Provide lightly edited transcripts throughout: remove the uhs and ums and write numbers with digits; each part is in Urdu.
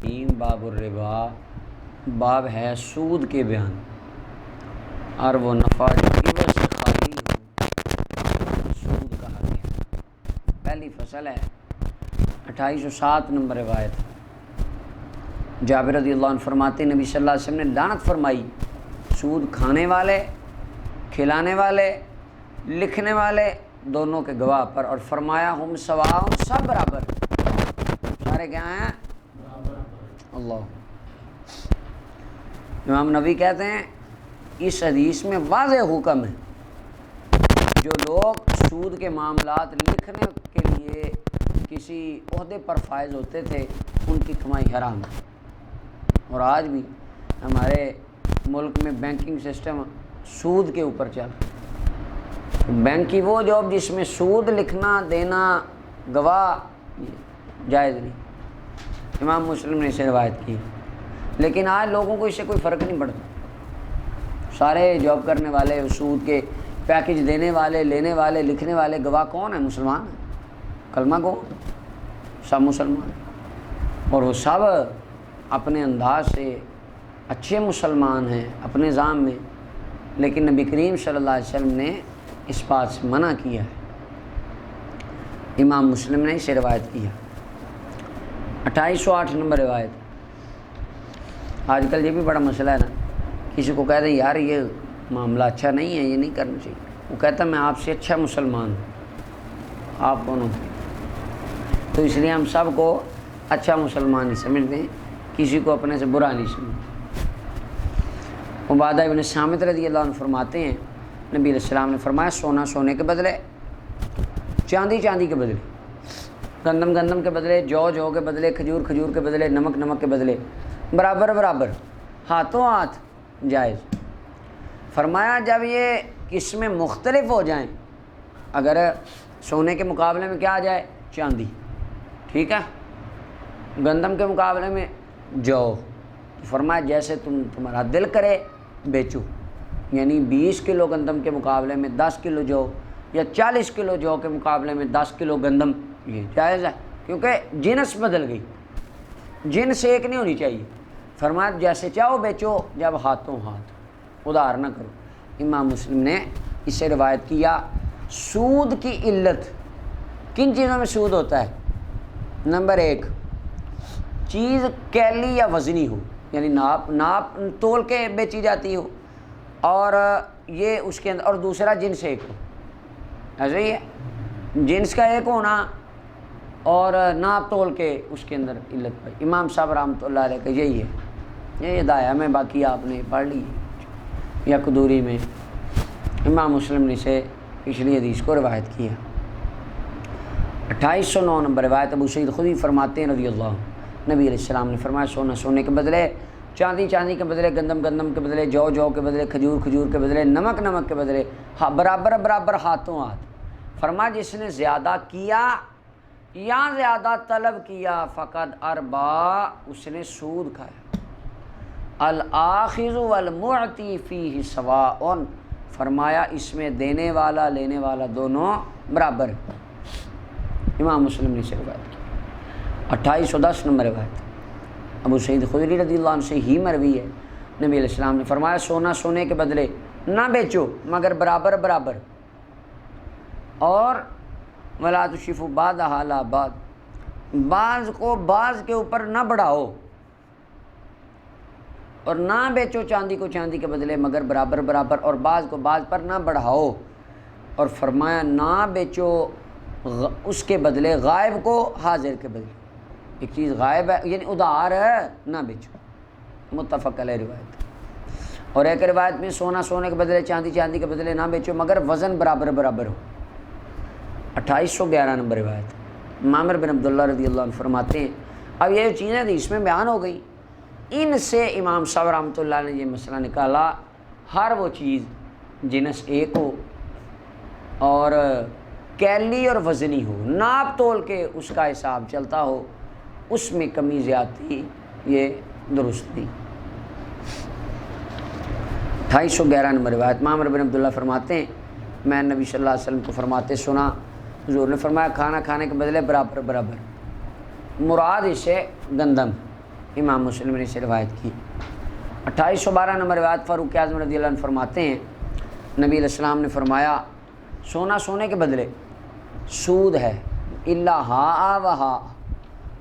الرحیم باب الربا، باب ہے سود کے بیان، اور وہ نفع جو عوض سے خالی ہو سود کہا گیا۔ پہلی فصل ہے 2807 نمبر روایت۔ جابر رضی اللہ عنہ فرماتے ہیں نبی صلی اللہ علیہ وسلم نے لعنت فرمائی سود کھانے والے، کھلانے والے، لکھنے والے دونوں کے گواہ پر، اور فرمایا ہم سواء، سب برابر، سارے کیا ہیں؟ اللہ۔ امام نبی کہتے ہیں اس حدیث میں واضح حکم ہے، جو لوگ سود کے معاملات لکھنے کے لیے کسی عہدے پر فائز ہوتے تھے ان کی کمائی حرام ہے۔ اور آج بھی ہمارے ملک میں بینکنگ سسٹم سود کے اوپر چل رہا ہے۔ بینک کی وہ جاب جس میں سود لکھنا دینا گواہ جائز نہیں۔ امام مسلم نے اسے روایت کی، لیکن آج لوگوں کو اس سے کوئی فرق نہیں پڑتا۔ سارے جاب کرنے والے، سود کے پیکج دینے والے، لینے والے، لکھنے والے گواہ کون ہیں؟ مسلمان ہیں، کلمہ کو سب مسلمان ہیں، اور وہ سب اپنے انداز سے اچھے مسلمان ہیں اپنے نظام میں، لیکن نبی کریم صلی اللہ علیہ وسلم نے اس بات سے منع کیا ہے۔ امام مسلم نے اسے روایت کیا۔ 2808 نمبر روایت۔ آج کل یہ بھی بڑا مسئلہ ہے نا، کسی کو کہہ دیں یار یہ معاملہ اچھا نہیں ہے، یہ نہیں کرنا چاہیے، وہ کہتا ہے میں آپ سے اچھا مسلمان ہوں، آپ کون ہو؟ تو اس لیے ہم سب کو اچھا مسلمان ہی سمجھتے ہیں، کسی کو اپنے سے برا نہیں سمجھتے۔ عبادہ ابن صامت رضی اللہ عنہ فرماتے ہیں نبی علیہ السلام نے فرمایا سونا سونے کے بدلے، چاندی چاندی کے بدلے، گندم گندم کے بدلے، جو جو کے بدلے، کھجور کھجور کے بدلے، نمک نمک کے بدلے، برابر برابر، ہاتھوں ہاتھ جائز۔ فرمایا جب یہ قسمیں مختلف ہو جائیں، اگر سونے کے مقابلے میں کیا آ جائے؟ چاندی، ٹھیک ہے، گندم کے مقابلے میں جو، فرمایا جیسے تمہارا دل کرے بیچو، یعنی 20 کلو گندم کے مقابلے میں 10 کلو جو، یا 40 کلو جو کے مقابلے میں 10 کلو گندم، یہ جائز ہے، کیونکہ جنس بدل گئی، جنس ایک نہیں ہونی چاہیے۔ فرمایا جیسے چاہو بیچو، جب ہاتھوں ہاتھ، ادھار نہ کرو۔ امام مسلم نے اس سے روایت کیا۔ سود کی علت، کن چیزوں میں سود ہوتا ہے؟ نمبر 1، چیز کیلی یا وزنی ہو، یعنی ناپ تول کے بیچی جاتی ہو، اور یہ اس کے اندر، اور دوسرا جنس ایک ہو، ایسا ہی ہے، جنس کا ایک ہونا اور ناپ تول کے اس کے اندر علت پائی۔ امام صاحب رحمۃ اللہ علیہ کا یہی ہے، یہ ہدایہ میں، باقی آپ نے پڑھ لی یا قدوری میں۔ امام مسلم نے اسے پچھلی حدیث کو روایت کیا۔ 2809 نمبر روایت۔ ابو سعید خدری فرماتے ہیں رضی اللہ عنہ، نبی علیہ السلام نے فرمایا سونا سونے کے بدلے، چاندی چاندی کے بدلے، گندم گندم کے بدلے، جو جو کے بدلے، کھجور کھجور کے بدلے، نمک نمک کے بدلے، برابر برابر ہاتھوں ہاتھ۔ فرمایا جس نے زیادہ کیا یا زیادہ طلب کیا فقد اربا، اس نے سود کھایا۔ الآخذ والمعطی فیہ سواء، فرمایا اس میں دینے والا لینے والا دونوں برابر۔ امام مسلم نے اسے روایت کی۔ 2810 نمبر روایت۔ ابو سعید خدری رضی اللہ عنہ سے ہی مروی ہے، نبی علیہ السلام نے فرمایا سونا سونے کے بدلے نہ بیچو مگر برابر برابر، اور ولا تشفوا بعضها علی بعض، بعض کو بعض کے اوپر نہ بڑھاؤ، اور نہ بیچو چاندی کو چاندی کے بدلے مگر برابر برابر، اور بعض کو بعض پر نہ بڑھاؤ، اور فرمایا نہ بیچو اس کے بدلے غائب کو حاضر کے بدلے، ایک چیز غائب ہے یعنی ادھار ہے، نہ بیچو، متفق علیہ روایت۔ اور ایک روایت میں سونا سونے کے بدلے، چاندی چاندی کے بدلے نہ بیچو مگر وزن برابر برابر ہو۔ 2811 نمبر روایت۔ معمر بن عبداللہ رضی اللہ عنہ فرماتے ہیں اب یہ چیزیں حدیث میں بیان ہو گئی، ان سے امام صاحب رحمۃ اللہ نے یہ مسئلہ نکالا، ہر وہ چیز جنس ایک ہو اور کیلی اور وزنی ہو، ناپ تول کے اس کا حساب چلتا ہو، اس میں کمی زیادتی یہ درست نہیں۔ 2811 نمبر روایت۔ معمر بن عبداللہ فرماتے ہیں میں نبی صلی اللہ علیہ وسلم کو فرماتے سنا، حضور نے فرمایا کھانا کھانے کے بدلے برابر برابر، مراد اس سے گندم، امام مسلم نے اسے روایت کی۔ 2812 نمبر روایت فاروق اعظم رضی اللہ عنہ فرماتے ہیں نبی علیہ السلام نے فرمایا سونا سونے کے بدلے سود ہے، الا ہا و ہا۔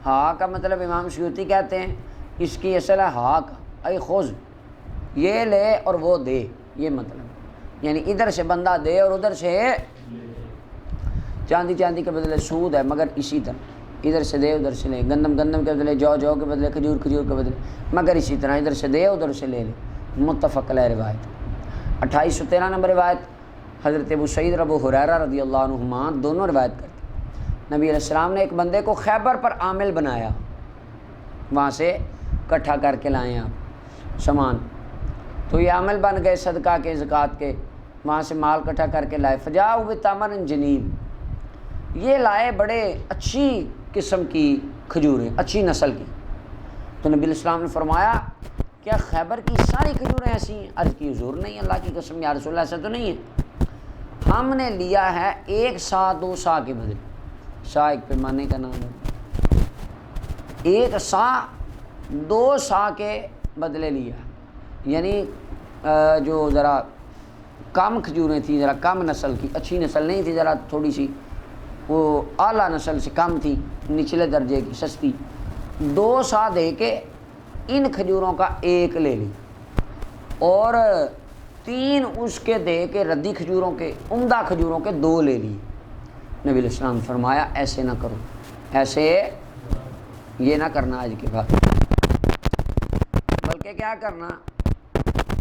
ہا کا مطلب امام سیوطی کہتے ہیں اس کی اصل ہے ہا کا، اے خذ، یہ لے اور وہ دے، یہ مطلب، یعنی ادھر سے بندہ دے اور ادھر سے چاندی چاندی کے بدلے سود ہے، مگر اسی طرح ادھر سے دے ادھر سے لے، گندم گندم کے بدلے جو جو کے بدلے کھجور کھجور کے بدلے، مگر اسی طرح ادھر سے دے ادھر سے لے لے۔ متفق علیہ روایت۔ 2813 نمبر روایت حضرت ابو سعید ابو ہریرہ رضی اللہ عنہما دونوں روایت کرتے ہیں نبی علیہ السلام نے ایک بندے کو خیبر پر عامل بنایا، وہاں سے اکٹھا کر کے لائیں آپ سامان، تو یہ عامل بن گئے صدقہ کے زکوٰۃ کے، وہاں سے مال اکٹھا کر کے لائے، فجاء بتمر جنیب، یہ لائے بڑے اچھی قسم کی کھجوریں، اچھی نسل کی۔ تو نبی علیہ السلام نے فرمایا کیا خیبر کی ساری کھجوریں ایسی ہیں؟ عرض کی حضور نہیں، اللہ کی قسم یا رسول اللہ، ایسا تو نہیں ہے، ہم نے لیا ہے 1 سا 2 سا کے بدلے، سا ایک پیمانے کا نام ہے، 1 سا 2 سا کے بدلے لیا، یعنی جو ذرا کم کھجوریں تھیں، ذرا کم نسل کی، اچھی نسل نہیں تھی، ذرا تھوڑی سی وہ اعلیٰ نسل سے کم تھی، نچلے درجے کی سستی، 2 سا دے کے ان کھجوروں کا 1 لے لی اور 3 اس کے دے کے ردی کھجوروں کے، عمدہ کھجوروں کے 2 لے لی۔ نبی علیہ السلام نے فرمایا ایسے نہ کرو، ایسے یہ نہ کرنا آج کے بعد، بلکہ کیا کرنا،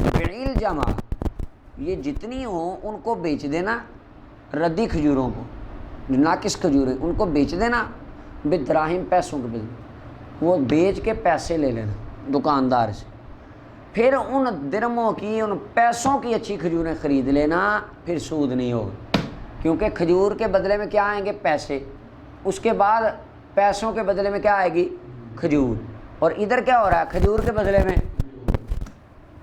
بعیل جمع، یہ جتنی ہوں ان کو بیچ دینا، ردی کھجوروں کو جو ناقص کھجوریں ان کو بیچ دینا، بدراہم، پیسوں کے بدلے، وہ بیچ کے پیسے لے لینا دکاندار سے، پھر ان درموں کی، ان پیسوں کی اچھی کھجوریں خرید لینا، پھر سود نہیں ہوگا، کیونکہ کھجور کے بدلے میں کیا آئیں گے؟ پیسے، اس کے بعد پیسوں کے بدلے میں کیا آئے گی؟ کھجور، اور ادھر کیا ہو رہا ہے؟ کھجور کے بدلے میں،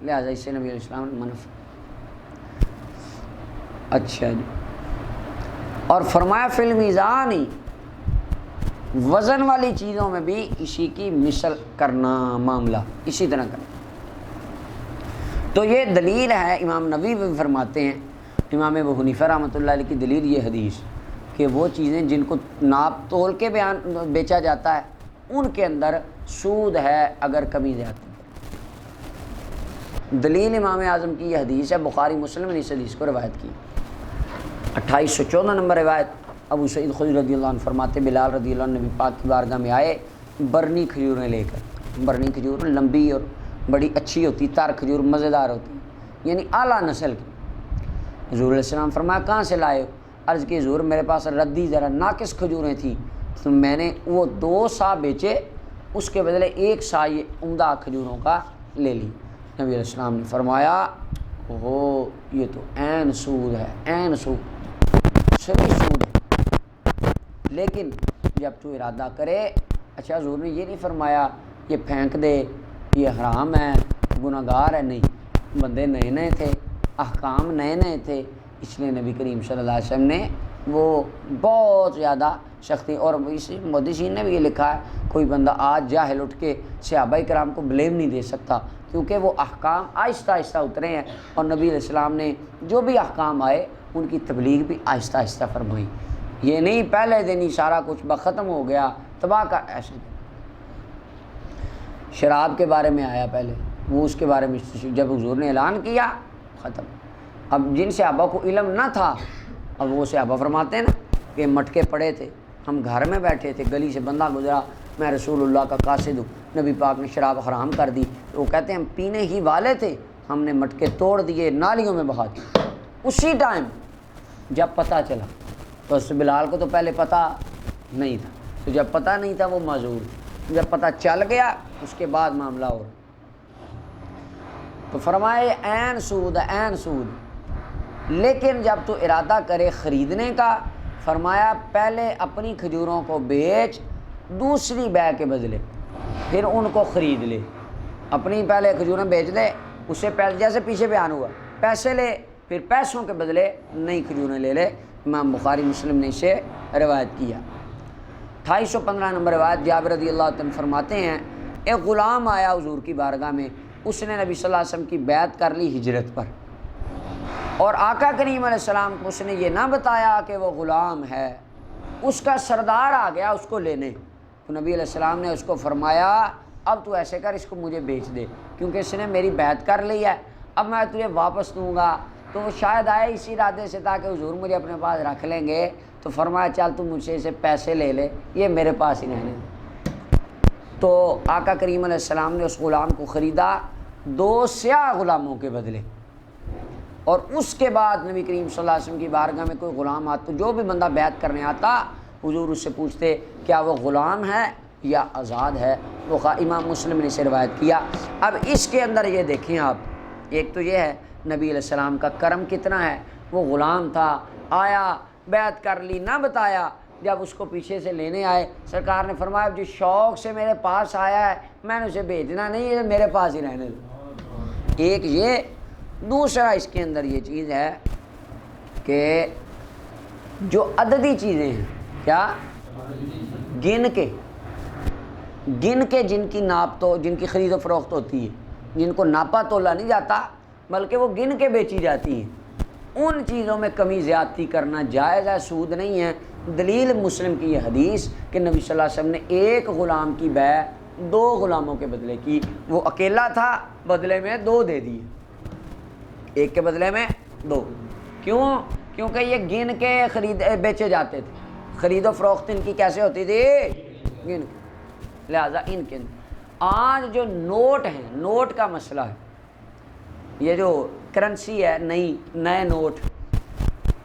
لہٰذا اس سے نبی علیہ السلام نے منع۔ اچھا جی، اور فرمایا فی المیزان، وزن والی چیزوں میں بھی اسی کی مثل کرنا، معاملہ اسی طرح کرنا۔ تو یہ دلیل ہے، امام نووی بھی فرماتے ہیں، امام ابو حنیفہ رحمۃ اللہ علیہ کی دلیل یہ حدیث کہ وہ چیزیں جن کو ناپ تول کے بیچا جاتا ہے ان کے اندر سود ہے اگر کمی زیادتی۔ دلیل امام اعظم کی یہ حدیث ہے، بخاری مسلم نے اس حدیث کو روایت کی۔ 2814 نمبر روایت ابو سعید خدری رضی اللہ عنہ فرماتے بلال رضی اللہ عنہ نبی پاک کی بارگاہ میں آئے برنی کھجوریں لے کر، برنی کھجور لمبی اور بڑی اچھی ہوتی، تر کھجور مزیدار ہوتی، یعنی اعلیٰ نسل کی۔ حضور علیہ السلام فرمایا کہاں سے لائے ہو؟ عرض کی حضور میرے پاس ردی ذرا ناقص کھجوریں تھیں، تو میں نے وہ 2 سا بیچے، اس کے بدلے 1 سا یہ عمدہ کھجوروں کا لے لی۔ نبی علیہ السلام نے فرمایا اوہ یہ تو عین سود ہے، عین سود، صحیح سود ہے، لیکن جب تو ارادہ کرے، اچھا حضور نے یہ نہیں فرمایا یہ پھینک دے، یہ حرام ہے، گناہگار ہے، نہیں، بندے نئے نئے تھے، احکام نئے نئے تھے، اس لیے نبی کریم صلی اللہ علیہ وسلم نے وہ بہت زیادہ سختی، اور اسی محدثین نے بھی یہ لکھا ہے کوئی بندہ آج جاہل اٹھ کے صحابہ کرام کو بلیم نہیں دے سکتا، کیونکہ وہ احکام آہستہ آہستہ اترے ہیں، اور نبی علیہ السلام نے جو بھی احکام آئے ان کی تبلیغ بھی آہستہ آہستہ فرمائی، یہ نہیں پہلے دن ہی سارا کچھ ختم ہو گیا تباہ کا، ایسے شراب کے بارے میں آیا پہلے، وہ اس کے بارے میں جب حضور نے اعلان کیا ختم۔ اب جن صحابہ کو علم نہ تھا، اب وہ صحابہ فرماتے ہیں نا کہ مٹکے پڑے تھے، ہم گھر میں بیٹھے تھے، گلی سے بندہ گزرا، میں رسول اللہ کا قاصد ہوں، نبی پاک نے شراب حرام کر دی، وہ کہتے ہیں ہم پینے ہی والے تھے، ہم نے مٹکے توڑ دیے، نالیوں میں بہا دیے۔ اسی ٹائم جب پتہ چلا، تو اس بلال کو تو پہلے پتہ نہیں تھا، تو جب پتہ نہیں تھا وہ معذور تھا، جب پتہ چل گیا اس کے بعد معاملہ ہو رہا، تو فرمائے عین سود ہے، عین سود، لیکن جب تو ارادہ کرے خریدنے کا، فرمایا پہلے اپنی کھجوروں کو بیچ، دوسری بیع کے بدلے پھر ان کو خرید لے، اپنی پہلے کھجوریں بیچ دے، اسے پہلے جیسے پیچھے بیان ہوا، پیسے لے، پھر پیسوں کے بدلے نئی کھجوریں لے لے۔ امام بخاری مسلم نے اسے روایت کیا۔ 2815 نمبر روایت جابر رضی اللہ عنہ فرماتے ہیں ایک غلام آیا حضور کی بارگاہ میں، اس نے نبی صلی اللہ علیہ وسلم کی بیعت کر لی ہجرت پر، اور آقا کریم علیہ السلام کو اس نے یہ نہ بتایا کہ وہ غلام ہے، اس کا سردار آ گیا اس کو لینے، تو نبی علیہ السلام نے اس کو فرمایا اب تو ایسے کر، اس کو مجھے بیچ دے، کیونکہ اس نے میری بیعت کر لی ہے، اب میں تجھے واپس دوں گا تو وہ شاید آئے اسی ارادے سے تاکہ حضور مجھے اپنے پاس رکھ لیں گے، تو فرمایا چل تو مجھ سے اسے پیسے لے لے، یہ میرے پاس ہی رہنے دے۔ تو آقا کریم علیہ السلام نے اس غلام کو خریدا 2 سیاہ غلاموں کے بدلے، اور اس کے بعد نبی کریم صلی اللہ علیہ وسلم کی بارگاہ میں کوئی غلام آتا، جو بھی بندہ بیعت کرنے آتا حضور اس سے پوچھتے کیا وہ غلام ہے یا آزاد ہے، وہ امام مسلم نے اسے روایت کیا۔ اب اس کے اندر یہ دیکھیں آپ، ایک تو یہ ہے نبی علیہ السلام کا کرم کتنا ہے، وہ غلام تھا، آیا بیعت کر لی، نہ بتایا، جب اس کو پیچھے سے لینے آئے سرکار نے فرمایا جو شوق سے میرے پاس آیا ہے میں نے اسے بھیجنا نہیں ہے، میرے پاس ہی رہنے دو۔ ایک یہ، دوسرا اس کے اندر یہ چیز ہے کہ جو عددی چیزیں ہیں، کیا گن کے جن کی ناپ تو جن کی خرید و فروخت ہوتی ہے، جن کو ناپا تولا نہیں جاتا بلکہ وہ گن کے بیچی جاتی ہیں، ان چیزوں میں کمی زیادتی کرنا جائز ہے، سود نہیں ہے۔ دلیل مسلم کی یہ حدیث کہ نبی صلی اللہ علیہ وسلم نے ایک غلام کی بیع 2 غلاموں کے بدلے کی، وہ اکیلا تھا بدلے میں 2 دے دیے، ایک کے بدلے میں 2۔ کیوں؟ کیونکہ یہ گن کے بیچے جاتے تھے، خرید و فروخت ان کی کیسے ہوتی تھی؟ گن کے، لہذا ان کے آج جو نوٹ ہیں، نوٹ کا مسئلہ ہے، یہ جو کرنسی ہے نئے نوٹ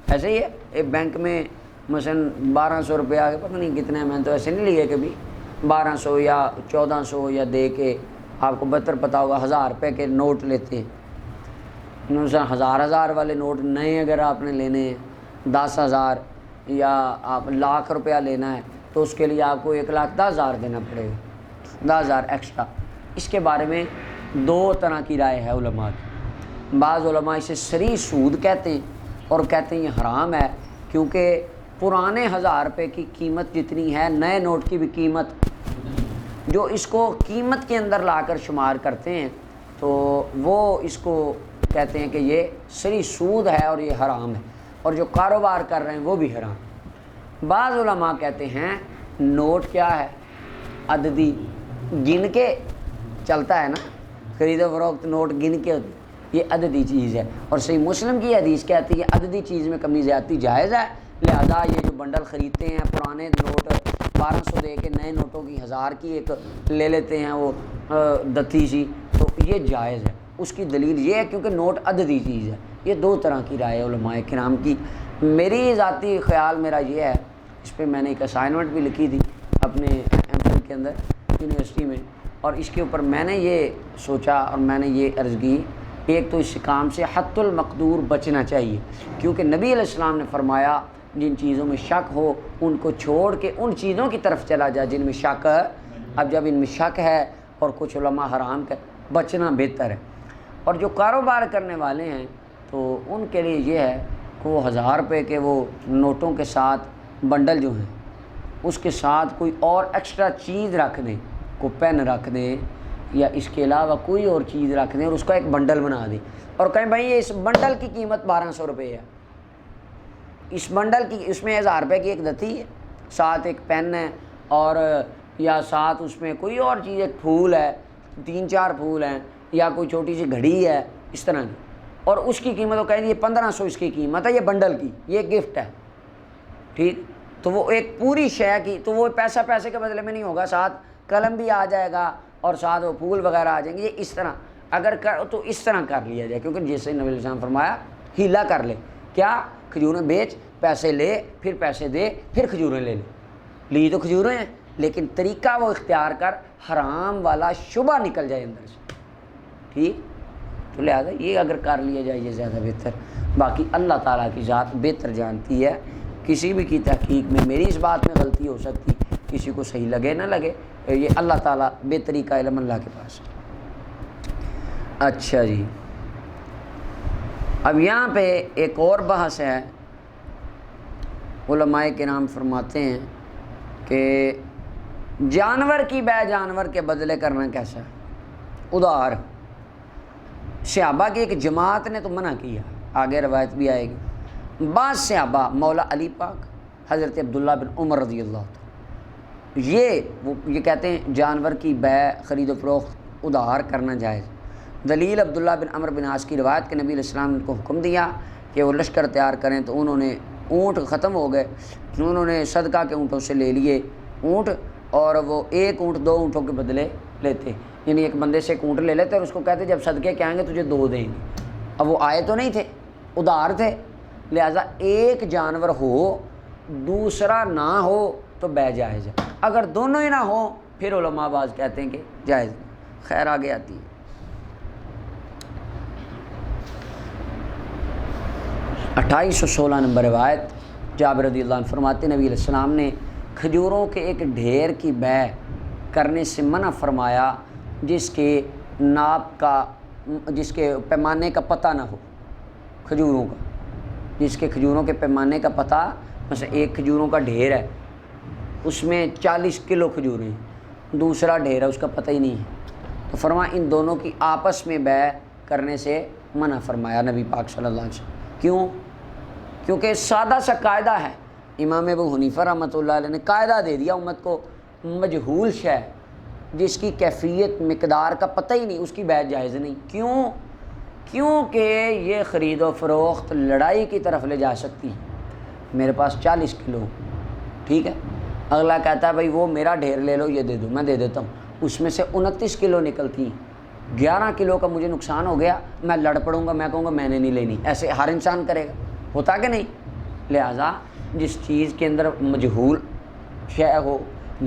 ایسے ہی ہے، ایک بینک میں مثلا 1200 روپیہ آگے پتہ نہیں کتنے، میں تو ایسے نہیں لیے کبھی، 1200 یا 1400 یا دے کے، آپ کو بہتر پتہ ہوگا 1000 روپے کے نوٹ لیتے ہیں، مثلا 1000 والے نوٹ نئے اگر آپ نے لینے ہیں 10,000 یا آپ لاکھ روپیہ لینا ہے تو اس کے لیے آپ کو 1,10,000 دینا پڑے گا، 10,000 ایکسٹرا۔ اس کے بارے میں 2 طرح کی رائے ہے علماء کی، بعض علماء اسے صریح سود کہتے ہیں اور کہتے ہیں یہ حرام ہے، کیونکہ پرانے 1000 روپے کی قیمت جتنی ہے نئے نوٹ کی بھی قیمت، جو اس کو قیمت کے اندر لا کر شمار کرتے ہیں تو وہ اس کو کہتے ہیں کہ یہ صریح سود ہے اور یہ حرام ہے، اور جو کاروبار کر رہے ہیں وہ بھی حرام۔ بعض علماء کہتے ہیں نوٹ کیا ہے؟ عددی، گن کے چلتا ہے نا، خرید و فروخت نوٹ گن کے ہوتی، یہ عددی چیز ہے، اور صحیح مسلم کی حدیث کہتی ہے عددی چیز میں کمی زیادتی جائز ہے، لہذا یہ جو بنڈل خریدتے ہیں پرانے نوٹ 1200 دے کے نئے نوٹوں کی 1000 کی ایک لے لیتے ہیں وہ دتی سی، تو یہ جائز ہے۔ اس کی دلیل یہ ہے کیونکہ نوٹ عددی چیز ہے۔ یہ 2 طرح کی رائے علماء کرام کی۔ میری ذاتی خیال میرا یہ ہے، اس پہ میں نے ایک اسائنمنٹ بھی لکھی تھی اپنے ایم کے اندر یونیورسٹی میں، اور اس کے اوپر میں نے یہ سوچا اور میں نے یہ عرض کی، ایک تو اس کام سے حت المقدور بچنا چاہیے، کیونکہ نبی علیہ السلام نے فرمایا جن چیزوں میں شک ہو ان کو چھوڑ کے ان چیزوں کی طرف چلا جائے جن میں شک ہے۔ اب جب ان میں شک ہے اور کچھ علماء حرام کا، بچنا بہتر ہے۔ اور جو کاروبار کرنے والے ہیں تو ان کے لیے یہ ہے کہ وہ 1000 روپے کے وہ نوٹوں کے ساتھ بنڈل جو ہیں اس کے ساتھ کوئی اور ایکسٹرا چیز رکھ دیں، کوئی پین رکھ دیں یا اس کے علاوہ کوئی اور چیز رکھ دیں اور اس کا ایک بنڈل بنا دیں، اور کہیں بھائی اس بنڈل کی قیمت 1200 روپے ہے، اس بنڈل کی، اس میں 1000 روپے کی ایک دتی ہے، ساتھ ایک پین ہے، اور یا ساتھ اس میں کوئی اور چیز، ایک پھول ہے، 3-4 پھول ہیں، یا کوئی چھوٹی سی گھڑی ہے اس طرح کی، اور اس کی قیمت وہ کہیں یہ 1500 اس کی قیمت ہے، یہ بنڈل کی، یہ گفٹ ہے، ٹھیک؟ تو وہ ایک پوری شے کی، تو وہ پیسے کے بدلے میں نہیں ہوگا، ساتھ قلم بھی آ جائے گا اور ساتھ وہ پھول وغیرہ آ جائیں گے، یہ اس طرح اگر تو اس طرح کر لیا جائے، کیونکہ جیسے نبی علیہ السلام نے فرمایا ہیلا کر لے، کیا کھجوریں بیچ، پیسے لے، پھر پیسے دے، پھر کھجوریں لے لی تو کھجوریں ہیں، لیکن طریقہ وہ اختیار کر حرام والا شبہ نکل جائے اندر سے، ٹھیک؟ تو لہٰذا یہ اگر کر لیا جائے یہ زیادہ بہتر۔ باقی اللہ تعالیٰ کی ذات بہتر جانتی ہے، کسی بھی کی تحقیق میں میری اس بات میں غلطی ہو سکتی، کسی کو صحیح لگے نہ لگے، یہ اللہ تعالیٰ بہتری کا علم اللہ کے پاس۔ اچھا جی، اب یہاں پہ ایک اور بحث ہے، علماء کرام فرماتے ہیں کہ جانور کی بے جانور کے بدلے کرنا کیسا ہے؟ ادھار صحابہ کی ایک جماعت نے تو منع کیا، آگے روایت بھی آئے گی۔ بعض صحابہ مولا علی پاک، حضرت عبداللہ بن عمر رضی اللہ عنہ، یہ کہتے ہیں جانور کی بے خرید و فروخت ادھار کرنا جائز۔ دلیل عبداللہ بن عمر بن عاص کی روایت کہ نبی علیہ السلام نے کو حکم دیا کہ وہ لشکر تیار کریں، تو انہوں نے اونٹ ختم ہو گئے، انہوں نے صدقہ کے اونٹوں سے لے لیے اونٹ، اور وہ ایک اونٹ 2 اونٹوں کے بدلے لیتے، یعنی ایک بندے سے ایک اونٹ لے لیتے اور اس کو کہتے جب صدقے کے آئیں گے تجھے 2 دیں گے۔ اب وہ آئے تو نہیں تھے، ادھار تھے، لہٰذا ایک جانور ہو دوسرا نہ ہو تو بے جائز ہے، اگر دونوں ہی نہ ہوں پھر علماء بعض کہتے ہیں کہ جائز نہیں۔ خیر آگے آتی ہے 2816 نمبر روایت، جابر رضی اللہ عنہ فرماتے نبی علیہ السلام نے کھجوروں کے ایک ڈھیر کی بے کرنے سے منع فرمایا جس کے ناپ کا، جس کے پیمانے کا پتہ نہ ہو، کھجوروں کا، جس کے کھجوروں کے پیمانے کا پتہ، مثلا ایک کھجوروں کا ڈھیر ہے اس میں 40 کلو کھجوریں ہیں، دوسرا ڈھیر ہے اس کا پتہ ہی نہیں ہے، تو فرمایا ان دونوں کی آپس میں بے کرنے سے منع فرمایا نبی پاک صلی اللہ علیہ وسلم۔ کیوں؟ کیونکہ سادہ سا قاعدہ ہے، امام ابو حنیفہ رحمۃ اللہ علیہ نے قاعدہ دے دیا امت کو، مجہول شے جس کی کیفیت مقدار کا پتہ ہی نہیں اس کی بیع جائز نہیں۔ کیوں؟ کیونکہ یہ خرید و فروخت لڑائی کی طرف لے جا سکتی ہے۔ میرے پاس 40 کلو، ٹھیک ہے، اگلا کہتا ہے بھائی وہ میرا ڈھیر لے لو، یہ دے دو، میں دے دیتا ہوں، اس میں سے 29 کلو نکلتی ہیں، 11 کلو کا مجھے نقصان ہو گیا، میں لڑ پڑوں گا، میں کہوں گا میں نے نہیں لینی، ایسے ہر انسان کرے گا، ہوتا کہ نہیں؟ لہٰذا جس چیز کے اندر مجہول شے ہو،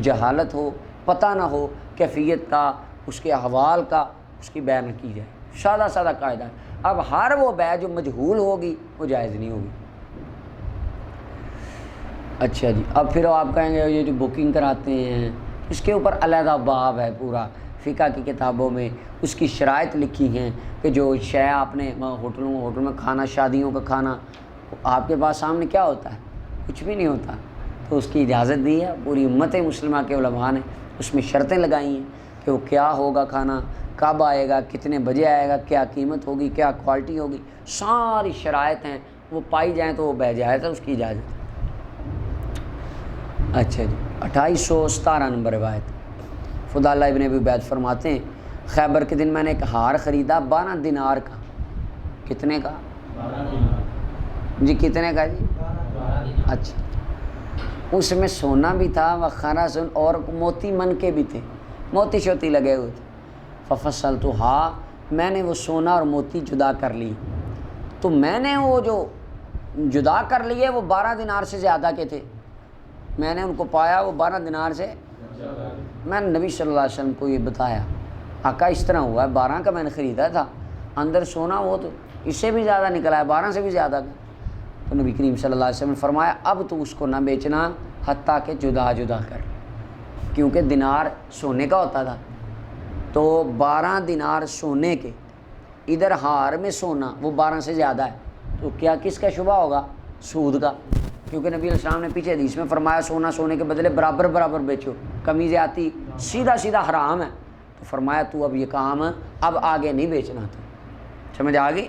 جہالت ہو، پتہ نہ ہو کیفیت کا، اس کے احوال کا، اس کی بیع نہ کی جائے، سادہ سادہ قاعدہ ہے۔ اب ہر وہ بیع جو مجہول ہوگی وہ جائز نہیں ہوگی۔ اچھا جی، اب پھر آپ کہیں گے یہ جو بکنگ کراتے ہیں اس کے اوپر علیحدہ باب ہے پورا فقہ کی کتابوں میں، اس کی شرائط لکھی ہیں کہ جو شے آپ نے ہوٹل میں کھانا، شادیوں کا کھانا، آپ کے پاس سامنے کیا ہوتا ہے؟ کچھ بھی نہیں ہوتا، تو اس کی اجازت دی ہے، پوری امت مسلمہ کے علماء نے اس میں شرطیں لگائی ہیں کہ وہ کیا ہوگا کھانا، کب آئے گا، کتنے بجے آئے گا، کیا قیمت ہوگی، کیا کوالٹی ہوگی، ساری شرائط ہیں، وہ پائی جائیں تو وہ بیع جائز ہے، اس کی اجازت ہے۔ اچھا جی، 2817 نمبر روایت، فضالہ ابن ابی عبید فرماتے ہیں خیبر کے دن میں نے ایک ہار خریدا 12 دینار کا۔ کتنے کا؟ 12 دینار جی، کتنے کا جی؟ 12 دینار۔ اچھا، اس میں سونا بھی تھا وخرز اور موتی من کے بھی تھے، موتی شوتی لگے ہوئے تھے۔ ففصلتها، میں نے وہ سونا اور موتی جدا کر لی، تو میں نے وہ جو جدا کر لیے وہ 12 دینار سے زیادہ کے تھے، میں نے ان کو پایا وہ 12 دینار سے، میں نے نبی صلی اللہ علیہ وسلم کو یہ بتایا، آقا اس طرح ہوا ہے، 12 کا میں نے خریدا تھا، اندر سونا وہ تو اس سے بھی زیادہ نکلا ہے، 12 سے بھی زیادہ کا۔ تو نبی کریم صلی اللہ علیہ وسلم نے فرمایا اب تو اس کو نہ بیچنا حتیٰ کہ جدا جدا کر، کیونکہ دینار سونے کا ہوتا تھا، تو 12 دینار سونے کے، ادھر ہار میں سونا وہ 12 سے زیادہ ہے، تو کیا کس کا شبہ ہوگا؟ سود کا، کیونکہ نبی علیہ السلام نے پیچھے حدیث میں فرمایا سونا سونے کے بدلے برابر برابر بیچو، کمی زیادتی سیدھا سیدھا حرام ہے، تو فرمایا تو اب یہ کام اب آگے نہیں بیچنا تھا۔ سمجھ آ گئی؟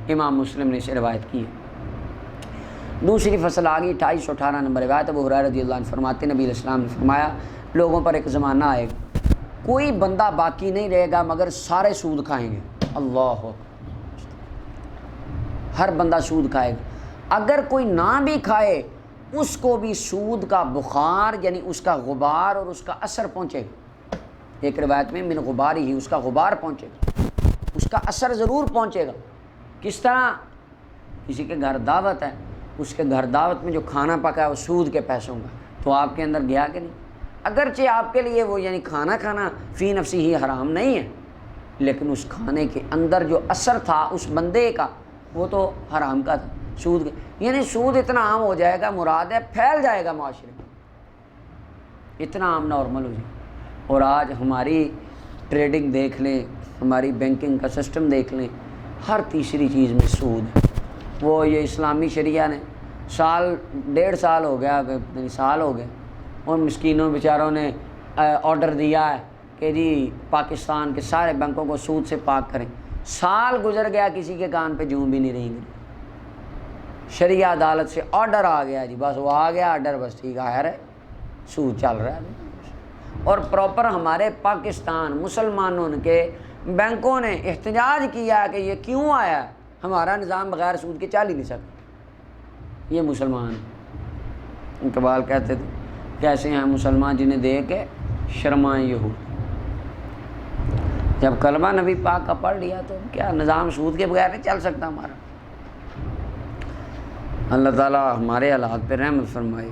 امام مسلم نے اسے روایت کی ہے۔ دوسری فصل آ گئی 2818 نمبر روایت، ابو ہریرہ رضی اللہ عنہ فرماتے نبی علیہ السلام نے فرمایا لوگوں پر ایک زمانہ آئے گا کوئی بندہ باقی نہیں رہے گا مگر سارے سود کھائیں گے، اللہ، ہر بندہ سود کھائے گا، اگر کوئی نہ بھی کھائے اس کو بھی سود کا بخار یعنی اس کا غبار اور اس کا اثر پہنچے گا۔ ایک روایت میں من غبار ہی، اس کا غبار پہنچے گا، اس کا اثر ضرور پہنچے گا۔ کس طرح؟ کسی کے گھر دعوت ہے، اس کے گھر دعوت میں جو کھانا پکا ہے وہ سود کے پیسوں کا، تو آپ کے اندر گیا کہ نہیں؟ اگرچہ آپ کے لیے وہ یعنی کھانا کھانا فی نفسی ہی حرام نہیں ہے، لیکن اس کھانے کے اندر جو اثر تھا اس بندے کا وہ تو حرام کا تھا، سود کا، یعنی سود اتنا عام ہو جائے گا، مراد ہے پھیل جائے گا معاشرے میں، اتنا عام نارمل ہو جائے گا۔ اور آج ہماری ٹریڈنگ دیکھ لیں، ہماری بینکنگ کا سسٹم دیکھ لیں، ہر تیسری چیز میں سود ہے۔ وہ یہ اسلامی شریعہ نے سال 1.5 سال ہو گیا، سال ہو گئے، اور مسکینوں بیچاروں نے آرڈر دیا ہے کہ جی پاکستان کے سارے بینکوں کو سود سے پاک کریں، سال گزر گیا کسی کے کان پہ جوں بھی نہیں رہیں گے، شرعیہ عدالت سے آرڈر آ گیا جی، بس وہ آ گیا آرڈر، بس ٹھیک ہے رہے سود چل رہا ہے۔ اور پراپر ہمارے پاکستان مسلمانوں کے بینکوں نے احتجاج کیا کہ یہ کیوں آیا ہے، ہمارا نظام بغیر سود کے چل ہی نہیں سکتا۔ یہ مسلمان اقبال کہتے تھے کیسے ہیں مسلمان جنہیں دیکھ کے شرمائیں یہود، جب کلمہ نبی پاک کا پڑھ لیا تو کیا نظام سود کے بغیر نہیں چل سکتا ہمارا۔ اللہ تعالیٰ ہمارے حالات پہ رحمت فرمائے،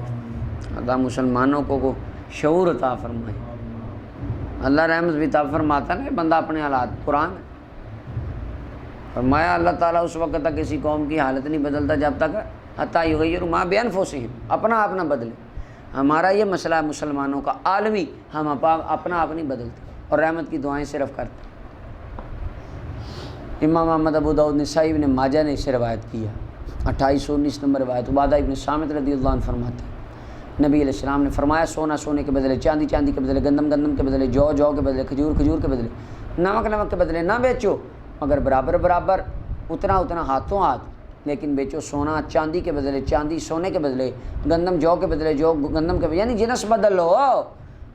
اللہ مسلمانوں کو شعور عطا فرمائے۔ اللہ رحمت بھی عطا فرماتا ہے، بندہ اپنے حالات قرآن ہے فرمایا اللہ تعالیٰ اس وقت تک کسی قوم کی حالت نہیں بدلتا جب تک حتیٰ یغیروا ما بانفسہم، اپنا آپ نہ بدلے۔ ہمارا یہ مسئلہ ہے مسلمانوں کا عالمی، ہم اپنا آپ نہیں بدلتے اور رحمت کی دعائیں صرف کرتے۔ امام احمد، ابو داؤد، نسائی، ابن ماجہ نے اسے روایت کیا، 2819 نمبر روایت۔ عبادہ ابن صامت رضی اللہ عنہ فرماتے ہیں نبی علیہ السلام نے فرمایا سونا سونے کے بدلے، چاندی چاندی کے بدلے، گندم گندم کے بدلے، جو جو کے بدلے، کھجور کھجور کے بدلے، نمک نمک کے بدلے نہ بیچو مگر برابر برابر، اتنا اتنا ہاتھوں ہاتھ، لیکن بیچو سونا چاندی کے بدلے چاندی، سونے کے بدلے، گندم جو کے بدلے جو، گندم کے بدلے، یعنی جنس بدل لو،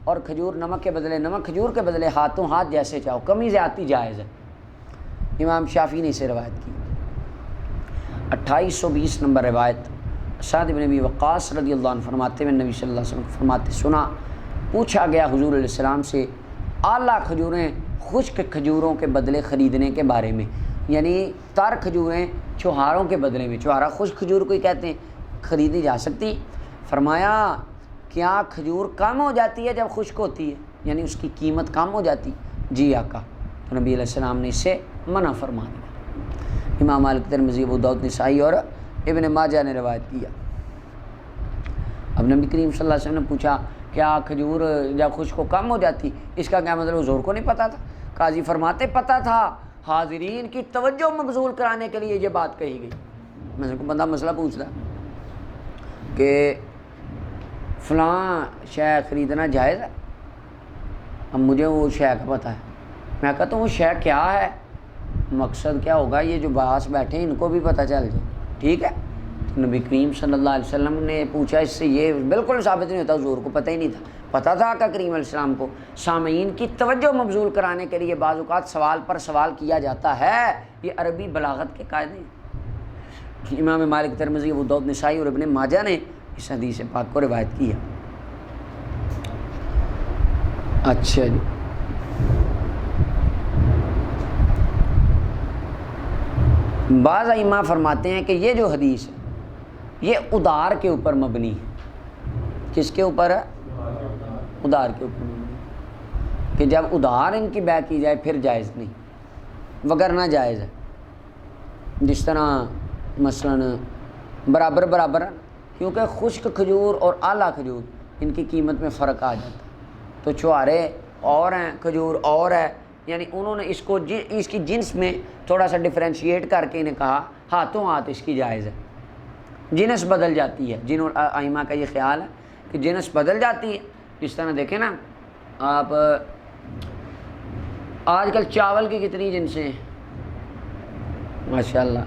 اور کھجور نمک کے بدلے نمک، کھجور کے بدلے ہاتھوں ہاتھ جیسے چاہو، کمی زیادتی جائز ہے۔ امام شافعی نے اسے روایت کی۔ 2820 نمبر روایت، سعد بن ابی وقاص رضی اللہ عنہ فرماتے ہیں نبی صلی اللہ علیہ وسلم فرماتے سنا، پوچھا گیا حضور علیہ السلام سے اعلیٰ کھجوریں خشک کھجوروں کے بدلے خریدنے کے بارے میں، یعنی تر کھجوریں چوہاروں کے بدلے میں، چوہارا خشک کھجور کو ہی کہتے ہیں، خریدی جا سکتی؟ فرمایا کیا کھجور کم ہو جاتی ہے جب خشک ہوتی ہے، یعنی اس کی قیمت کم ہو جاتی؟ جی آقا۔ تو نبی علیہ السلام نے اس سے منع فرما دیا۔ امام مالک، ترمذی، ابو داؤد، نسائی اور ابن ماجہ نے روایت کیا۔ اب نبی کریم صلی اللہ علیہ وسلم نے پوچھا کیا کھجور جب خشک کو کم ہو جاتی، اس کا کیا مطلب حضور کو نہیں پتہ تھا؟ قاضی فرماتے پتہ تھا، حاضرین کی توجہ مبذول کرانے کے لیے یہ بات کہی گئی۔ میں کو بندہ مسئلہ پوچھتا کہ فلاں شے خریدنا جائز ہے، اب مجھے وہ شے کا پتہ ہے، میں کہتا ہوں وہ شے کیا ہے، مقصد کیا ہوگا یہ جو باس بیٹھے ہیں ان کو بھی پتہ چل جائے، ٹھیک ہے؟ تو نبی کریم صلی اللہ علیہ وسلم نے پوچھا، اس سے یہ بالکل ثابت نہیں ہوتا حضور کو پتہ ہی نہیں تھا، پتہ تھا آقا کریم علیہ السلام کو۔ سامعین کی توجہ مبذول کرانے کے لیے بعض اوقات سوال پر سوال کیا جاتا ہے، یہ عربی بلاغت کے قاعدے ہیں۔ امام مالک، ترمذی، ابو داؤد، نسائی اور ابن ماجہ نے اس حدیث پاک کو روایت کیا۔ اچھا جی، بعض ائمہ فرماتے ہیں کہ یہ جو حدیث ہے یہ ادار کے اوپر مبنی ہے۔ کس کے اوپر ہے؟ ادار کے اوپر مبنی ہے کہ جب ادار ان کی بیع کی جائے پھر جائز نہیں، وگرنہ جائز ہے۔ جس طرح مثلا برابر برابر ہے، کیونکہ خشک کھجور اور اعلیٰ کھجور ان کی قیمت میں فرق آ جاتا ہے، تو چوہارے اور ہیں کھجور اور ہے، یعنی انہوں نے اس کو اس کی جنس میں تھوڑا سا ڈفرینشیٹ کر کے انہیں کہا ہاتھوں ہاتھ اس کی جائز ہے۔ جنس بدل جاتی ہے، جن ائمہ کا یہ خیال ہے کہ جنس بدل جاتی ہے۔ جس طرح دیکھیں نا آپ، آج کل چاول کی کتنی جنسیں ہیں، ماشاءاللہ،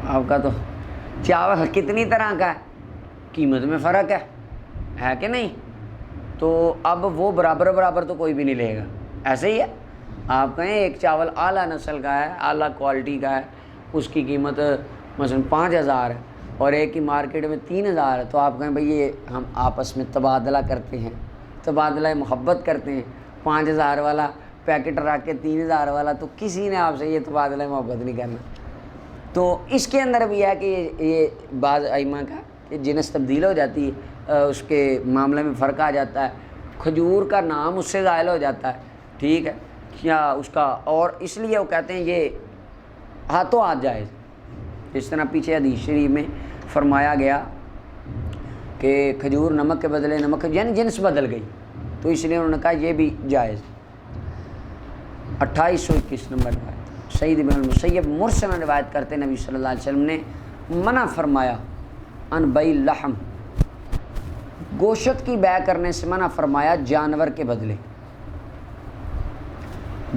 آپ کا تو چاول کتنی طرح کا ہے، قیمت میں فرق ہے کہ نہیں؟ تو اب وہ برابر برابر تو کوئی بھی نہیں لے گا، ایسے ہی ہے۔ آپ کہیں ایک چاول اعلیٰ نسل کا ہے، اعلیٰ کوالٹی کا ہے، اس کی قیمت مثلا 5000 ہے اور ایک کی مارکیٹ میں 3000 ہے، تو آپ کہیں بھئی یہ ہم آپس میں تبادلہ کرتے ہیں، تبادلہ محبت کرتے ہیں، 5000 والا پیکٹ رکھ کے 3000 والا، تو کسی نے آپ سے یہ تبادلہ محبت نہیں کرنا۔ تو اس کے اندر بھی ہے کہ یہ بعض ائمہ کا کہ جنس تبدیل ہو جاتی ہے، اس کے معاملے میں فرق آ جاتا ہے، کھجور کا نام اس سے ظاہر ہو جاتا ہے، ٹھیک ہے کیا اس کا، اور اس لیے وہ کہتے ہیں یہ ہاتھوں ہاتھ جائز۔ جس طرح پیچھے حدیث شریف میں فرمایا گیا کہ کھجور نمک کے بدلے نمک، یعنی جنس بدل گئی، تو اس لیے انہوں نے کہا یہ بھی جائز۔ 2821 نمبر روایت، سعید بن المسیب مرسل روایت کرتے نبی صلی اللہ علیہ وسلم نے منع فرمایا ان بیع اللحم، گوشت کی بیع کرنے سے منع فرمایا جانور کے بدلے،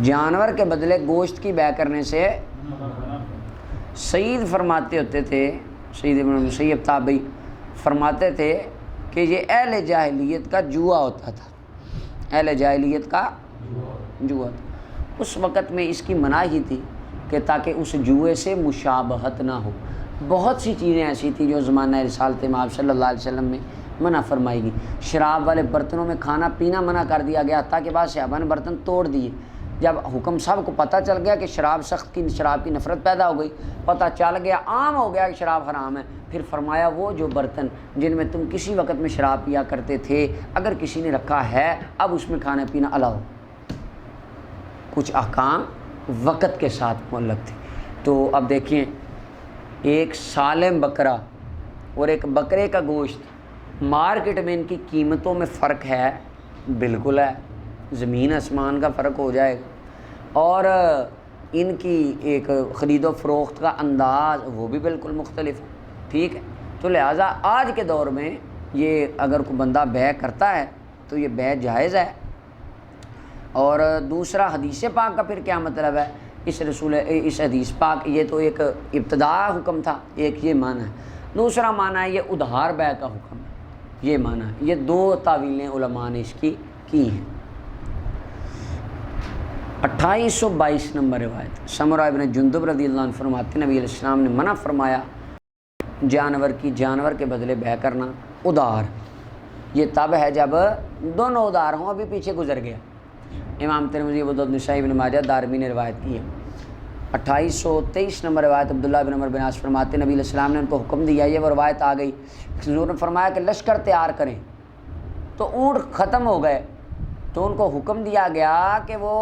جانور کے بدلے گوشت کی بیع کرنے سے سعید فرماتے ہوتے تھے، سعید ابن مسیب تابعی فرماتے تھے کہ یہ اہل جاہلیت کا جوا ہوتا تھا، اہل جاہلیت کا جوا تھا۔ اس وقت میں اس کی مناہی تھی کہ تاکہ اس جوئے سے مشابہت نہ ہو۔ بہت سی چیزیں ایسی تھیں جو زمانہ رسالت مآب صلی اللہ علیہ وسلم میں منع فرمائی گئی۔ شراب والے برتنوں میں کھانا پینا منع کر دیا گیا، تاکہ بعض صحابہ نے برتن توڑ دیے۔ جب حکم سب کو پتہ چل گیا کہ شراب کی نفرت پیدا ہو گئی، پتہ چل گیا، عام ہو گیا کہ شراب حرام ہے، پھر فرمایا وہ جو برتن جن میں تم کسی وقت میں شراب پیا کرتے تھے، اگر کسی نے رکھا ہے اب اس میں کھانا پینا الاؤ۔ کچھ احکام وقت کے ساتھ معلق تھے۔ تو اب دیکھیں، ایک سالم بکرا اور ایک بکرے کا گوشت، مارکیٹ میں ان کی قیمتوں میں فرق ہے، بالکل ہے، زمین آسمان کا فرق ہو جائے گا، اور ان کی ایک خرید و فروخت کا انداز وہ بھی بالکل مختلف ہے، ٹھیک ہے۔ تو لہٰذا آج کے دور میں یہ اگر کوئی بندہ بیع کرتا ہے تو یہ بیع جائز ہے۔ اور دوسرا حدیث پاک کا پھر کیا مطلب ہے؟ اس حدیث پاک، یہ تو ایک ابتدا حکم تھا، ایک یہ معنی ہے، دوسرا معنی ہے یہ ادھار بیع کا حکم ہے، یہ معنی ہے۔ یہ دو تعویلیں علماء نے اس کی ہیں۔ 2822 نمبر روایت، سمرہ ابن جندب رضی اللہ عنہ فرماتے ہیں نبی علیہ السلام نے منع فرمایا جانور کے بدلے بیع کرنا ادھار۔ یہ تب ہے جب دونوں ادھار ہوں، ابھی پیچھے گزر گیا۔ امام ترمذی، ابو داؤد، نسائی، ابن ماجہ، دارمی نے روایت کی ہے۔ 2823 نمبر روایت، عبداللہ بن عمر بن عاص فرماتے ہیں نبی علیہ السلام نے ان کو حکم دیا، یہ وہ روایت آ گئی، حضور نے فرمایا کہ لشکر تیار کریں، تو اونٹ ختم ہو گئے، تو ان کو حکم دیا گیا کہ وہ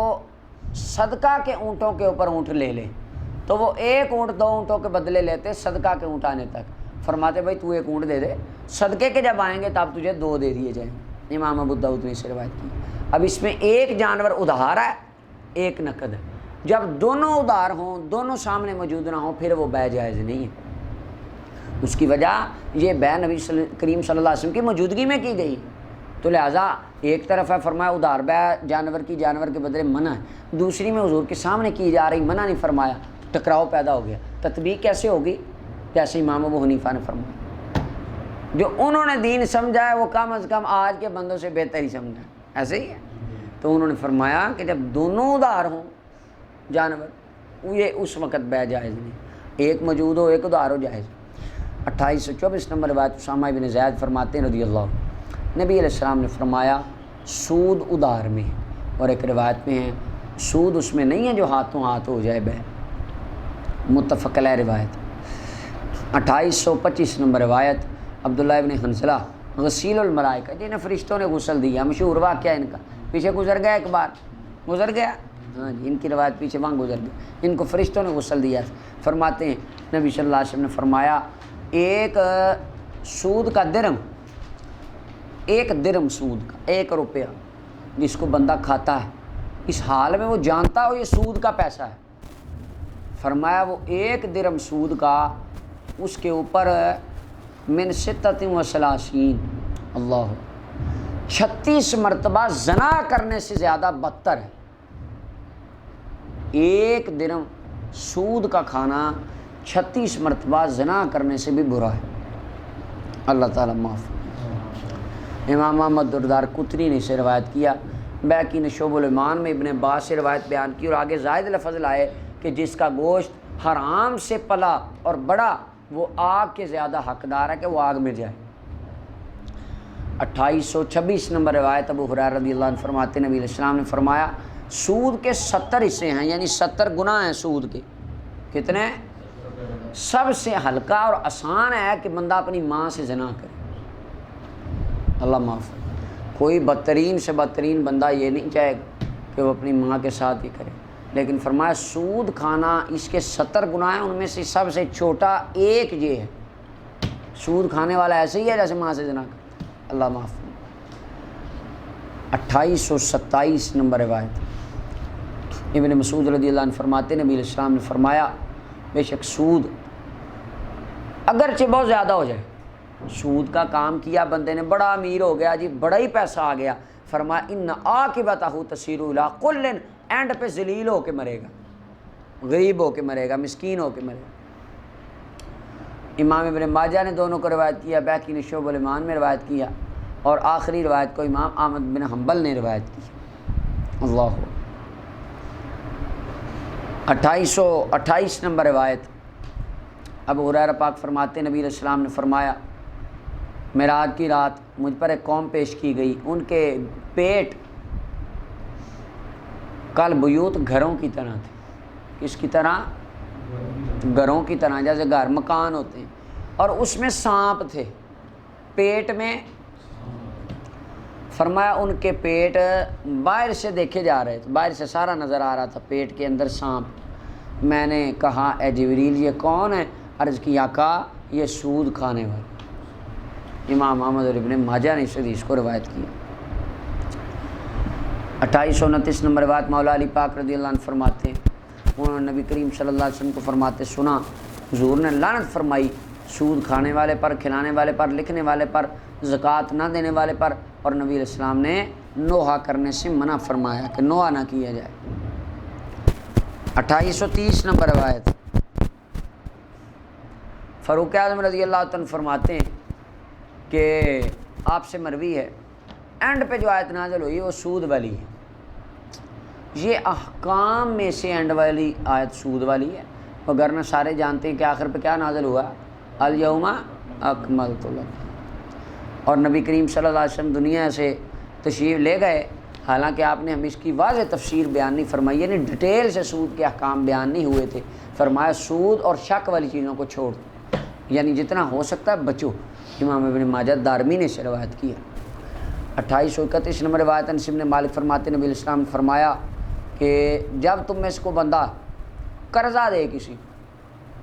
صدقہ کے اونٹوں کے اوپر اونٹ لے لیں، تو وہ ایک اونٹ 2 اونٹوں کے بدلے لیتے صدقہ کے اونٹ آنے تک۔ فرماتے بھائی تو ایک اونٹ دے دے، صدقے کے جب آئیں گے تب تجھے 2 دے دیے جائیں گے۔ امام ابو داؤد نے اسے روایت کی۔ اب اس میں ایک جانور ادھار ہے، ایک نقد ہے۔ جب دونوں ادھار ہوں، دونوں سامنے موجود نہ ہوں، پھر وہ بیع جائز نہیں ہے۔ اس کی وجہ یہ بیع نبی کریم صلی اللہ علیہ وسلم کی موجودگی میں کی گئی، تو لہٰذا ایک طرف ہے فرمایا ادھار بیع جانور کے بدلے منع ہے، دوسری میں حضور کے سامنے کی جا رہی، منع نہیں فرمایا، ٹکراؤ پیدا ہو گیا۔ تطبیق کیسے ہوگی؟ جیسے امام ابو حنیفہ نے فرمایا، جو انہوں نے دین سمجھا ہے وہ کم از کم آج کے بندوں سے بہتر ہی سمجھا ہے، ایسے ہی ہے۔ تو انہوں نے فرمایا کہ جب دونوں ادھار ہوں جانور، یہ اس وقت بیع جائز نہیں، ایک موجود ہو ایک ادھار ہو جائز۔ 2824 نمبر روایت، اسامہ بن زید فرماتے ہیں رضی اللہ عنہ، نبی علیہ السلام نے فرمایا سود ادھار میں، اور ایک روایت میں ہے سود اس میں نہیں ہے جو ہاتھوں ہاتھ ہو جائے بیع، متفق علیہ روایت۔ 2825 نمبر روایت، عبداللہ ابن حنظلہ غسیل الملائکہ، جنہیں فرشتوں نے غسل دیا، مشہور واقعہ ان کا، پیچھے گزر گیا، ایک بار گزر گیا، ہاں جی، ان کی روایت پیچھے وہاں گزر گئی، ان کو فرشتوں نے غسل دیا۔ فرماتے ہیں نبی صلی اللہ علیہ وسلم نے فرمایا ایک سود کا درم، ایک درم سود کا، 1 روپیہ جس کو بندہ کھاتا ہے، اس حال میں وہ جانتا ہو یہ سود کا پیسہ ہے، فرمایا وہ 1 درم سود کا، اس کے اوپر من 36 اللہ 36 مرتبہ زنا کرنے سے زیادہ بدتر ہے۔ 1 درم سود کا کھانا 36 مرتبہ زنا کرنے سے بھی برا ہے، اللہ تعالیٰ معاف۔ امام احمد دردار قطنی نے اسے روایت کیا، بیہقی نے شعب الایمان میں ابن عباس سے روایت بیان کی، اور آگے زائد لفظ لائے کہ جس کا گوشت حرام سے پلا اور بڑا، وہ آگ کے زیادہ حقدار ہے کہ وہ آگ میں جائے۔ 2826 نمبر روایت، ابو ہریرہ رضی اللہ عنہ فرماتے ہیں نبی علیہ السلام نے فرمایا سود کے 70 حصے ہیں، یعنی 70 گناہ ہیں سود کے۔ کتنے؟ سب سے ہلکا اور آسان ہے کہ بندہ اپنی ماں سے زنا کرے، اللہ معاف۔ کوئی بدترین سے بدترین بندہ یہ نہیں چاہے کہ وہ اپنی ماں کے ساتھ ہی کرے، لیکن فرمایا سود کھانا اس کے 70 گناہ ہیں، ان میں سے سب سے چھوٹا ایک یہ ہے، سود کھانے والا ایسے ہی ہے جیسے ماں سے زنا کرے، اللہ معاف۔ 2827 نمبر روایت، ابن مسعود رضی اللہ عنہ فرماتے ہیں نبی علیہ السلام نے فرمایا بے شک سود اگرچہ بہت زیادہ ہو جائے، سود کا کام کیا بندے نے، بڑا امیر ہو گیا جی، بڑا ہی پیسہ آ گیا، فرمایا ان عاقبتہ تسیر الی کل، اینڈ پہ ذلیل ہو کے مرے گا، غریب ہو کے مرے گا، مسکین ہو کے مرے گا۔ امام ابن ماجہ نے دونوں کو روایت کیا، بیہقی نے شعب الایمان میں روایت کیا، اور آخری روایت کو امام احمد بن حنبل نے روایت کی۔ اللہ 2828 نمبر روایت، ابو ہریرہ پاک فرماتے ہیں نبی علیہ السلام نے فرمایا معراج کی رات مجھ پر ایک قوم پیش کی گئی، ان کے پیٹ کل بیوت گھروں کی طرح تھے۔ کس کی طرح؟ گھروں کی طرح، جیسے گھر مکان ہوتے ہیں، اور اس میں سانپ تھے پیٹ میں۔ فرمایا ان کے پیٹ باہر سے دیکھے جا رہے تھے، باہر سے سارا نظر آ رہا تھا، پیٹ کے اندر سانپ۔ میں نے کہا اے جبریل یہ کون ہے؟ عرض کیا کہا یہ سود کھانے والے۔ امام احمد اور ابن ماجہ نے اس حدیث کو روایت کیا۔ 2829 نمبر روایت مولا علی پاک رضی اللہ عنہ فرماتے ہیں انہوں نے نبی کریم صلی اللہ علیہ وسلم کو فرماتے سنا، حضور نے لعنت فرمائی سود کھانے والے پر، کھلانے والے پر، لکھنے والے پر، زکوٰۃ نہ دینے والے پر، اور نبی علیہ السلام نے نوحہ کرنے سے منع فرمایا کہ نوحہ نہ کیا جائے۔ 2830 نمبر روایت فاروق اعظم رضی اللہ عنہ فرماتے ہیں کہ آپ سے مروی ہے اینڈ پہ جو آیت نازل ہوئی وہ سود والی ہے۔ یہ احکام میں سے اینڈ والی آیت سود والی ہے، وگرنہ سارے جانتے ہیں کہ آخر پہ کیا نازل ہوا، الیوم اکملت لکم۔ اور نبی کریم صلی اللہ علیہ وسلم دنیا سے تشریف لے گئے، حالانکہ آپ نے ہمیں اس کی واضح تفسیر بیان نہیں فرمائی، یعنی ڈیٹیل سے سود کے احکام بیان نہیں ہوئے تھے۔ فرمایا سود اور شک والی چیزوں کو چھوڑ، یعنی جتنا ہو سکتا ہے بچو۔ امام ابن ماجہ دارمی نے سے روایت کیا۔ 2831 نمبر روایت انس بن مالک فرماتے نبی علیہ السلام نے فرمایا کہ جب تم میں اس کو بندہ قرضہ دے کسی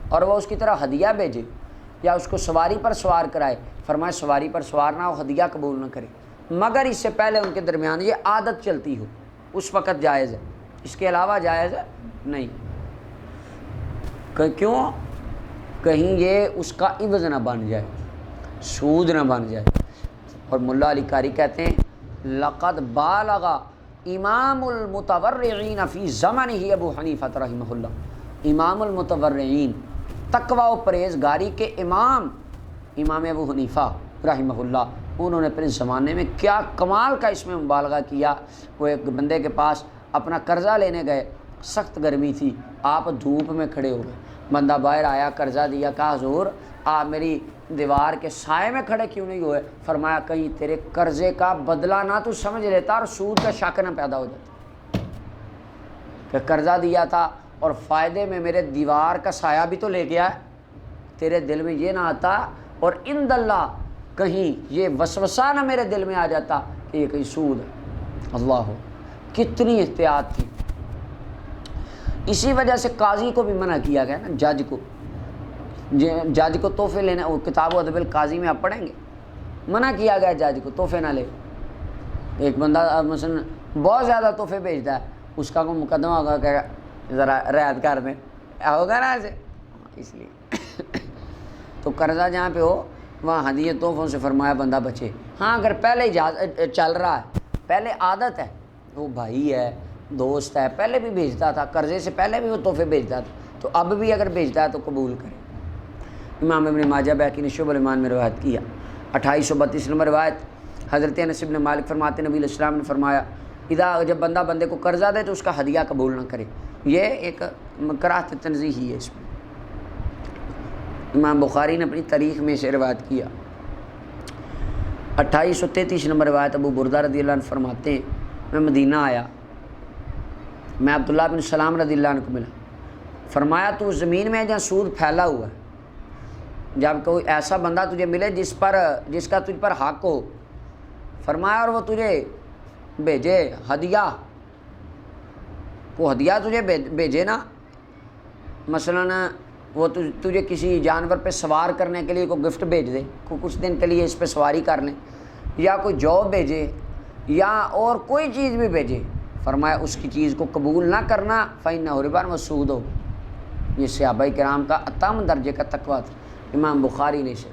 اور وہ اس کی طرح ہدیہ بھیجے یا اس کو سواری پر سوار کرائے، فرمایا سواری پر سوار نہ ہو، ہدیہ قبول نہ کرے مگر اس سے پہلے ان کے درمیان یہ عادت چلتی ہو، اس وقت جائز ہے، اس کے علاوہ جائز نہیں۔ کیوں؟ کہیں یہ اس کا عوض نہ بن جائے، سود نہ بن جائے۔ اور ملا علی قاری کہتے ہیں لقد بالغ امام المتورعین فی زمانہ ابو حنیفہ رحمہ اللہ، امام المتورعین تقوی و پرہیزگاری کے امام ابو حنیفہ رحمہ اللہ، انہوں نے اپنے زمانے میں کیا کمال کا اس میں مبالغہ کیا۔ وہ ایک بندے کے پاس اپنا قرضہ لینے گئے، سخت گرمی تھی، آپ دھوپ میں کھڑے ہو گئے، بندہ باہر آیا قرضہ دیا، کہا حضور آپ میری دیوار کے سائے میں کھڑے کیوں نہیں ہوئے؟ فرمایا کہیں تیرے قرضے کا بدلہ نہ تو سمجھ لیتا اور سود کا شک نہ پیدا ہو جاتا کہ قرضہ دیا تھا اور فائدے میں میرے دیوار کا سایہ بھی تو لے گیا ہے، تیرے دل میں یہ نہ آتا، اور عند اللہ کہیں یہ وسوسہ نہ میرے دل میں آ جاتا کہ یہ کہیں سود ہے۔ اللہ ہو کتنی احتیاط تھی۔ اسی وجہ سے قاضی کو بھی منع کیا گیا نا، جج کو تحفے لینا، وہ کتاب و ادب القاضی میں آپ پڑھیں گے، منع کیا گیا جج کو تحفے نہ لے۔ ایک بندہ مثلا بہت زیادہ تحفے بھیجتا ہے، اس کا کوئی مقدمہ ہوگا کہ ذرا رعایت کر دیں، ہوگا نا ایسے، اس لیے تو قرضہ جہاں پہ ہو وہاں ہدیہ تحفوں سے فرمایا بندہ بچے۔ ہاں اگر پہلے چل رہا ہے، پہلے عادت ہے، وہ بھائی ہے، دوست ہے، پہلے بھی بھیجتا تھا، قرضے سے پہلے بھی وہ تحفے بھیجتا تھا، تو اب بھی اگر بھیجتا ہے تو قبول کرے۔ امام ابن ماجہ بیہقی نے شعب الایمان میں روایت کیا۔ 2832 نمبر روایت حضرت انس بن مالک فرماتے نبی علیہ السلام نے فرمایا جب بندہ بندے کو قرضہ دے تو اس کا ہدیہ قبول نہ کرے، یہ ایک کراہت تنزیہی ہے اس میں۔ امام بخاری نے اپنی تاریخ میں سے روایت کیا۔ 2833 نمبر روایت ابو بردہ رضی اللہ عنہ فرماتے ہیں میں مدینہ آیا، میں عبداللہ بن سلام رضی اللہ عنہ کو ملا، فرمایا تو زمین میں جہاں سود پھیلا ہوا ہے، جب کوئی ایسا بندہ تجھے ملے جس کا تجھ پر حق ہو، فرمایا اور وہ تجھے بھیجے ہدیہ، وہ ہدیہ تجھے بھیجے نا، مثلا وہ تجھے کسی جانور پہ سوار کرنے کے لیے کوئی گفٹ بھیج دے، کچھ دن کے لیے اس پہ سواری کر لیں، یا کوئی جاب بھیجے یا اور کوئی چیز بھی بھیجے، فرمایا اس کی چیز کو قبول نہ کرنا فإنہ ربا وسود ہو۔ یہ صحابہ کرام کا اتم درجے کا تقویٰ تھا۔ امام بخاری نے اسے